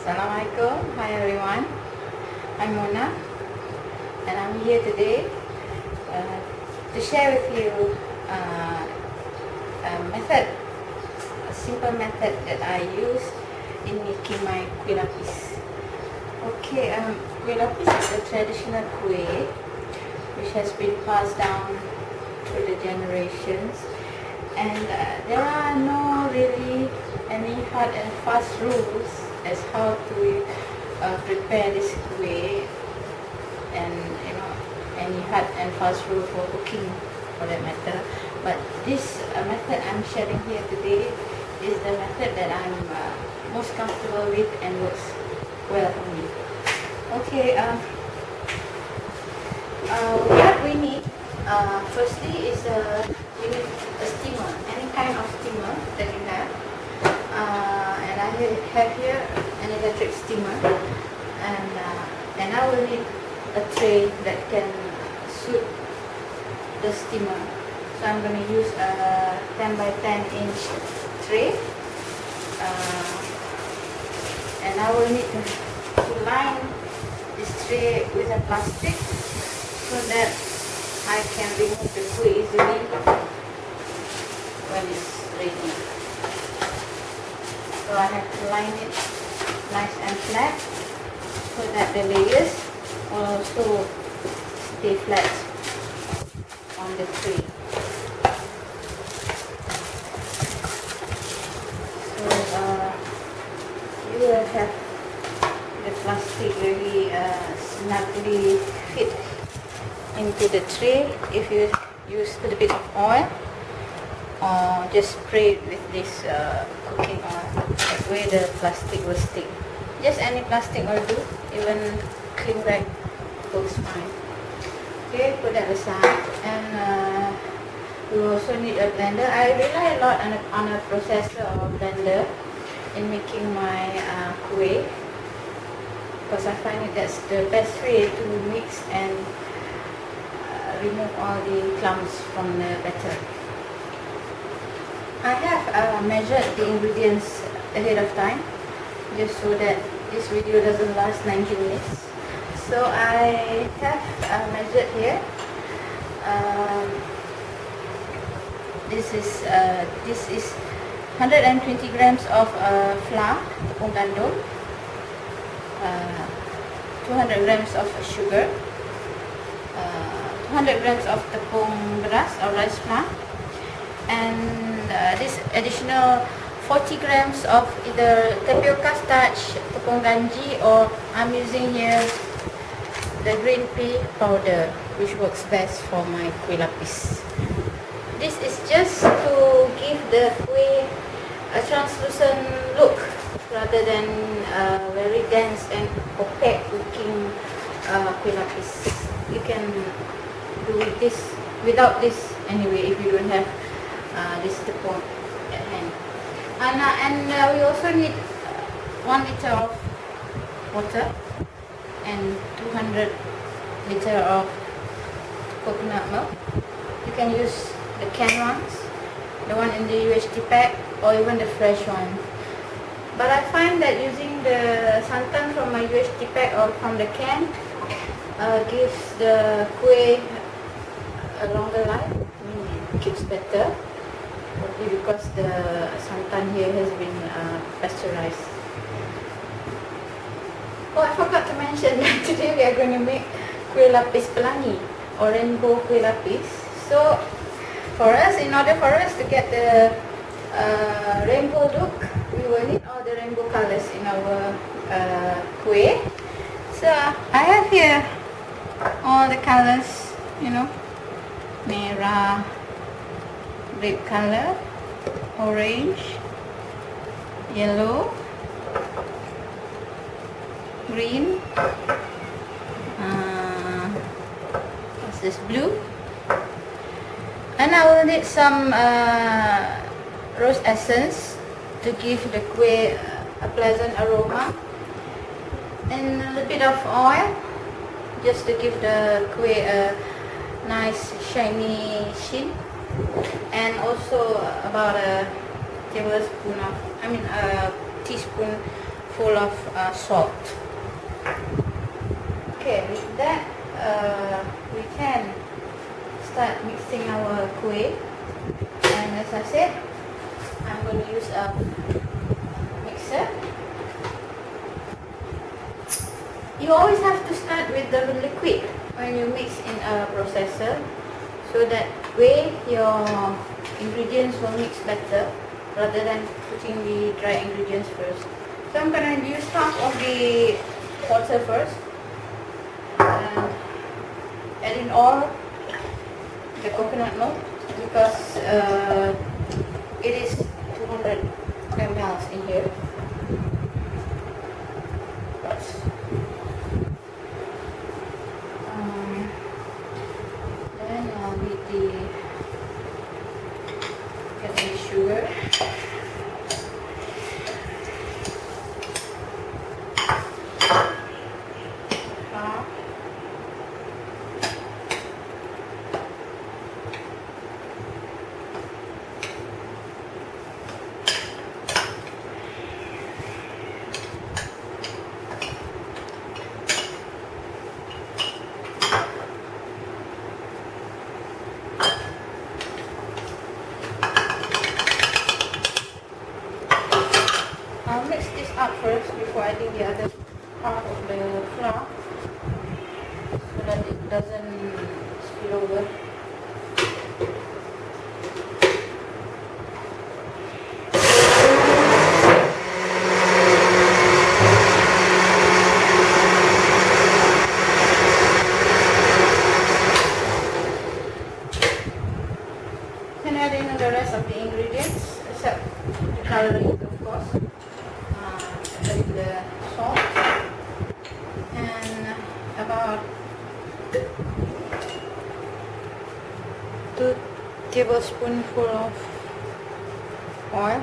Assalamualaikum. Hi everyone. I'm Mona and I'm here today to share with you a simple method that I use in making my kuih lapis. Okay, kuih lapis is a traditional kuih which has been passed down through the generations, and there are no really any hard and fast rules as how to prepare this kuih, and any hard and fast rule for cooking for that matter. But this method I'm sharing here today is the method that I'm most comfortable with and works well for me. Okay, what we need firstly is we need a steamer, any kind of steamer that you have, and I have here an electric steamer, and I will need a tray that can suit the steamer. So I'm going to use a 10 by 10 inch tray, and I will need to line this tray with a plastic so that I can remove the kuih easily when it's ready. So I have to line it nice and flat so that the layers will also stay flat on the tray. So you will have the plastic really snugly fit into the tray if you use a little bit of oil, or just spray it with this cooking oil. That way the plastic will stick. Just any plastic will do, even cling wrap works fine. Okay, put that aside, and we also need a blender. I rely a lot on a processor or blender in making my kuih, because I find that's the best way to mix and remove all the clumps from the batter. I have measured the ingredients ahead of time, just so that this video doesn't last 90 minutes. So I have measured here. This is 120 grams of flour, tepung gandum, 200 grams of sugar, 200 grams of tepung beras or rice flour, and this additional 40 grams of either tapioca starch, tepung ganji, or I'm using here the green pea powder, which works best for my kuih lapis. This is just to give the kuih a translucent look rather than very dense and opaque looking kuih lapis. You can do this without this anyway if you don't have this tepung at hand. And we also need 1 liter of water and 200 liter of coconut milk. You can use the canned ones, the one in the UHT pack, or even the fresh one. But I find that using the santan from my UHT pack or from the can gives the kuih a longer life. It keeps better, probably because the santan here has been pasteurized. Oh, I forgot to mention that today we are going to make kuih lapis Pelangi or rainbow kuih lapis. So in order for us to get the rainbow look, we will need all the rainbow colors in our kuih. So I have here all the colors, merah, red color, orange, yellow, green, what's this, blue, and I will need some rose essence to give the kuih a pleasant aroma, and a little bit of oil just to give the kuih a nice shiny sheen, and also about a teaspoon tablespoon of salt. Okay, with that we can start mixing our kuih. And as I said, I'm going to use a mixer. You always have to start with the liquid when you mix in a processor, so that way your ingredients will mix better rather than putting the dry ingredients first. So I'm going to use half of the water first and add in all the coconut milk, because it is 200 ml in here. Then I'll need the sugar. I'll mix this up first before adding the other part of the flour, so that it doesn't spill over. Then add in the rest of the ingredients, except the coloring, of course. Add the salt and about 2 tablespoonfuls of oil,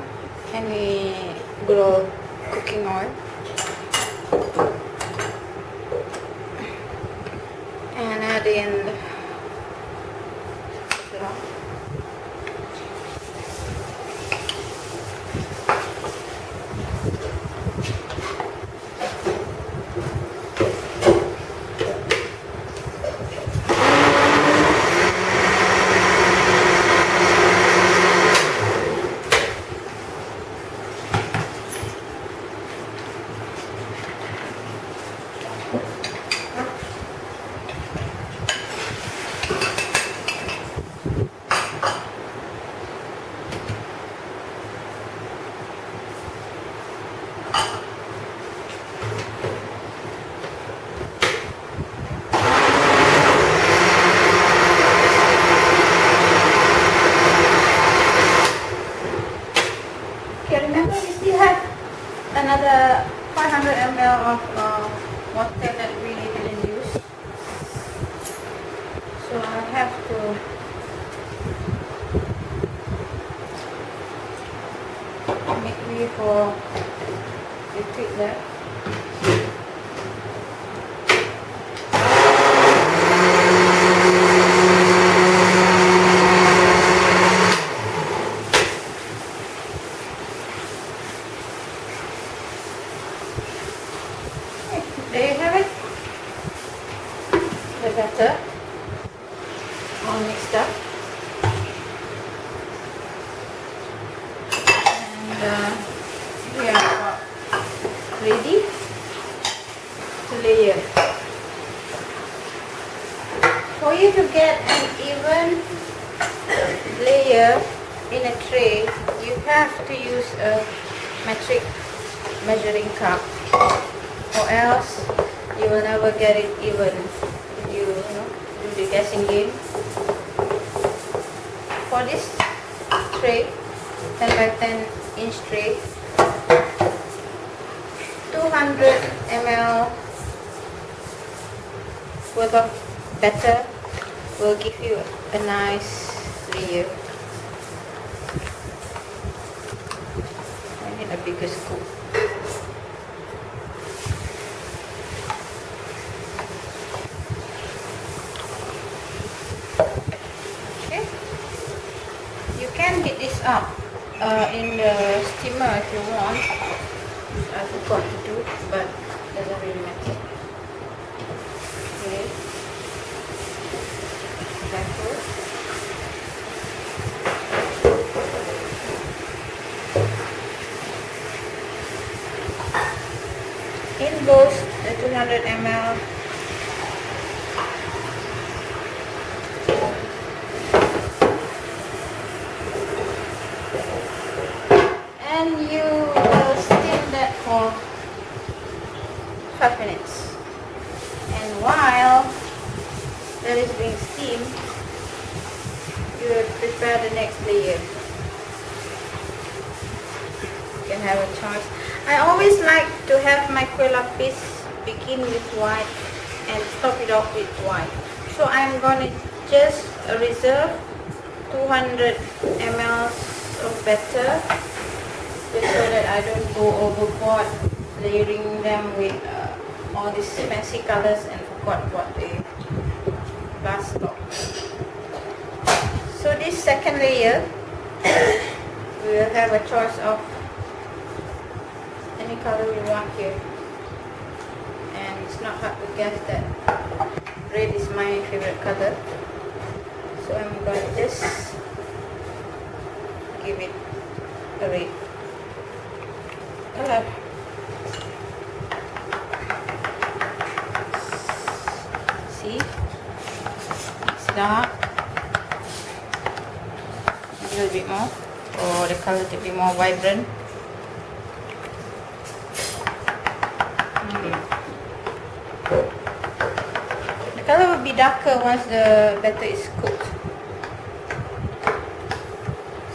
any good old cooking oil, and add in the flour. Okay, remember we still have another 500 ml of water that we didn't use. So I have to make way for liquid there. There you have it, the batter all mixed up, and we are about ready to layer. For you to get an even layer in a tray, you have to use a metric measuring cup, or else you will never get it even if you do the guessing game. For this tray, 10 by 10 inch tray, 200 ml worth of batter will give you a nice layer. I need a bigger scoop. Can heat this up in the steamer if you want. I forgot to do. In goes the 200 ml and you will steam that for 5 minutes. And while that is being steamed, you will prepare the next layer. You can have a choice. I always like to have my Kuih Lapis begin with white and top it off with white. So I'm going to just reserve 200 ml of batter, just so that I don't go overboard layering them with all these fancy colors and forgot what the last stop. So this second layer, we will have a choice of any color we want here, and it's not hard to guess that red is my favorite color, so I'm going to just give it a red color. See, it's dark, a little bit more for the color to be more vibrant. The color will be darker once the batter is cooked.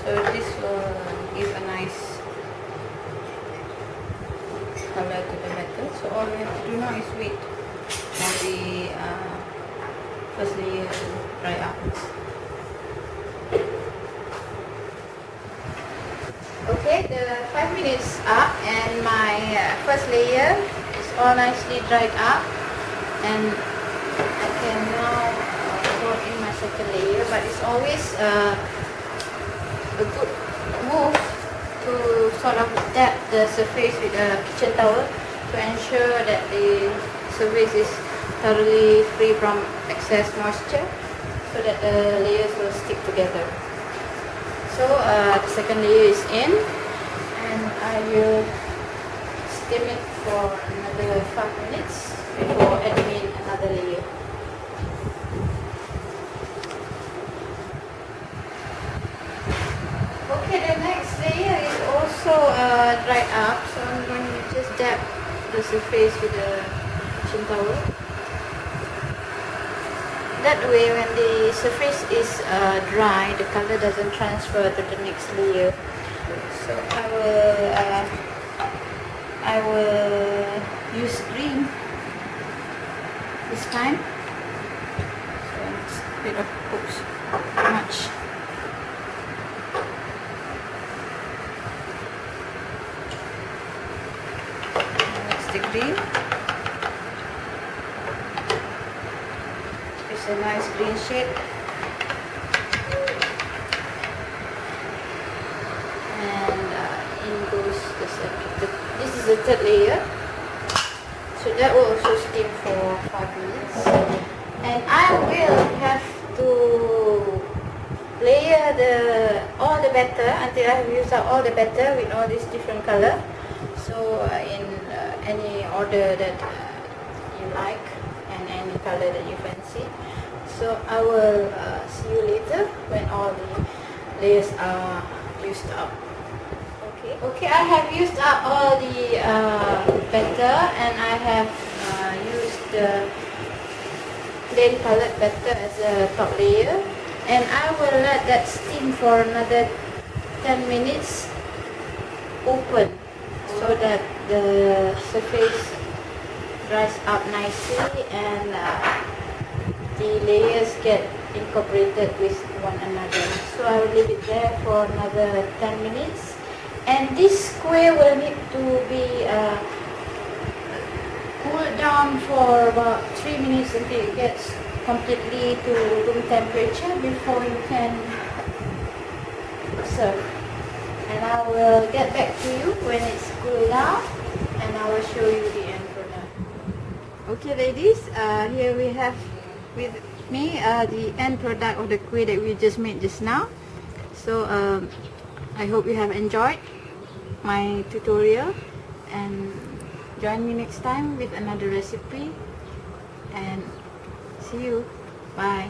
So this will give a nice color to the batter. So all we have to do now is wait for the first layer to dry out. Okay, the 5 minutes up and my first layer is all nicely dried up, and I can now pour in my second layer. But it's always a good move to sort of dab the surface with a kitchen towel to ensure that the surface is thoroughly free from excess moisture, so that the layers will stick together. So the second layer is in, and I will steam it for another 5 minutes before adding in another layer. Okay, the next layer is also dried up, so I'm going to just dab the surface with a kitchen towel. That way, when the surface is dry, the color doesn't transfer to the next layer. So I will use green this time. So it's a bit of oops, too much. That's the green. It's a nice green shade, and in goes the second. This is the third layer, so that will also steam for 5 minutes. And I will have to layer all the batter until I have used up all the batter with all these different color. So in any order that you like and any color that you fancy. So I will see you later when all the layers are used up. Okay, I have used up all the batter, and I have used the plain colored batter as a top layer, and I will let that steam for another 10 minutes open, so that the surface dries up nicely and the layers get incorporated with one another. So I will leave it there for another 10 minutes, and this square will need to be cooled down for about 3 minutes until it gets completely to room temperature before you can serve. And I will get back to you when it's cooled down, and I will show you the end product. Okay ladies, here we have with me the end product of the kuih that we just made just now. So I hope you have enjoyed my tutorial, and join me next time with another recipe, and see you. Bye.